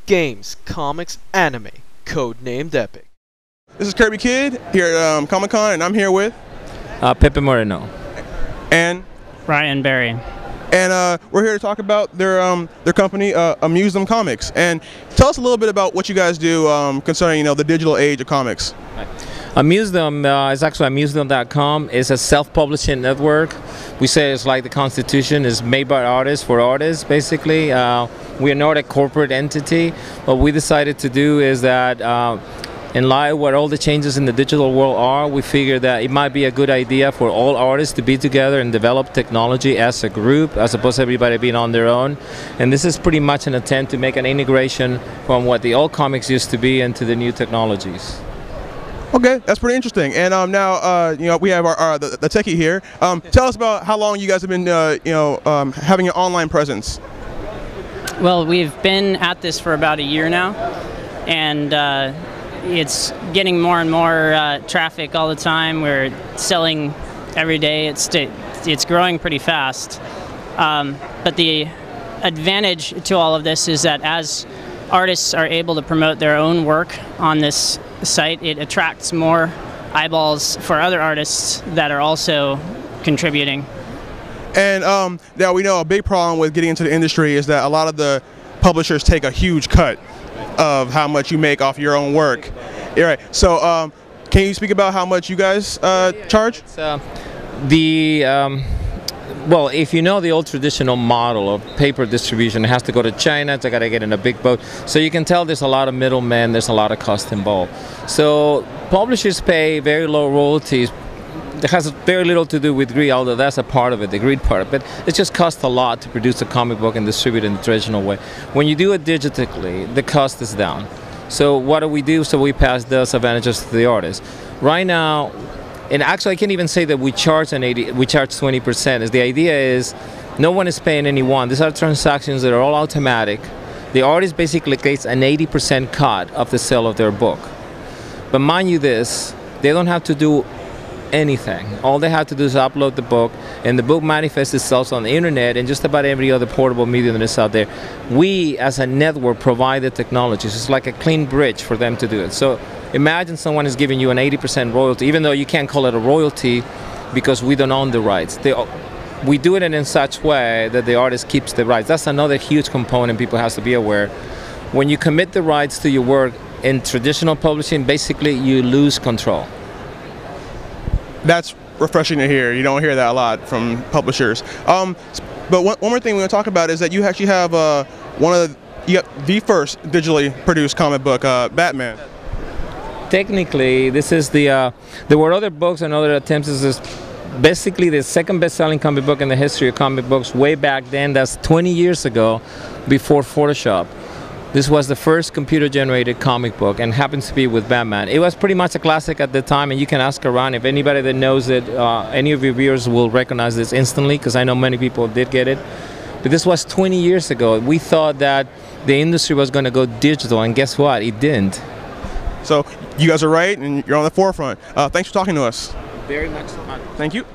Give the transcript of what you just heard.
games, comics, anime, codenamed Epic. This is Kirby Kid here at Comic-Con, and I'm here with Pepe Moreno and Ryan Berry. And we're here to talk about their company, Amusedom Comics. And tell us a little bit about what you guys do concerning the digital age of comics. Amusedom is actually Amusedom.com. It's a self-publishing network. We say it's like the Constitution. It's made by artists for artists, basically. We are not a corporate entity. What we decided to do is that in light of what all the changes in the digital world are, we figured that it might be a good idea for all artists to be together and develop technology as a group, as opposed to everybody being on their own. And this is pretty much an attempt to make an integration from what the old comics used to be into the new technologies. Okay, that's pretty interesting. And now, we have the techie here. Tell us about how long you guys have been, having an online presence. Well, we've been at this for about a year now, and it's getting more and more traffic all the time. We're selling every day. It's growing pretty fast. But the advantage to all of this is that as artists are able to promote their own work on this site, it attracts more eyeballs for other artists that are also contributing. And now we know a big problem with getting into the industry is that a lot of the publishers take a huge cut of how much you make off your own work. Yeah, right. So can you speak about how much you guys charge? Well, if you know the old traditional model of paper distribution, it has to go to China, it's got to get in a big boat. So you can tell there's a lot of middlemen, there's a lot of cost involved. So publishers pay very low royalties. It has very little to do with greed, although that's a part of it, the greed part. But it just costs a lot to produce a comic book and distribute it in the traditional way. When you do it digitally, the cost is down. So what do we do? So we pass those advantages to the artists. Right now, and actually I can't even say that we charge 20%. As the idea is, no one is paying anyone. These are transactions that are all automatic. The artist basically gets an 80% cut of the sale of their book. But mind you this, they don't have to do anything. All they have to do is upload the book, and the book manifests itself on the internet and just about every other portable medium that is out there. We as a network provide the technologies. It's like a clean bridge for them to do it. So imagine someone is giving you an 80% royalty, even though you can't call it a royalty because we don't own the rights. We do it in such way that the artist keeps the rights. That's another huge component people have to be aware. When you commit the rights to your work in traditional publishing, basically you lose control. That's refreshing to hear. You don't hear that a lot from publishers. But one more thing we want to talk about is that you actually have the first digitally produced comic book, Batman. Technically, this is there were other books and other attempts. This is basically the second best-selling comic book in the history of comic books way back then. That's 20 years ago, before Photoshop. This was the first computer-generated comic book and happens to be with Batman. It was pretty much a classic at the time, and you can ask around. If anybody that knows it, any of your viewers will recognize this instantly, because I know many people did get it. But this was 20 years ago. We thought that the industry was going to go digital, and guess what? It didn't. So you guys are right, and you're on the forefront. Thanks for talking to us. Very much. Thank you.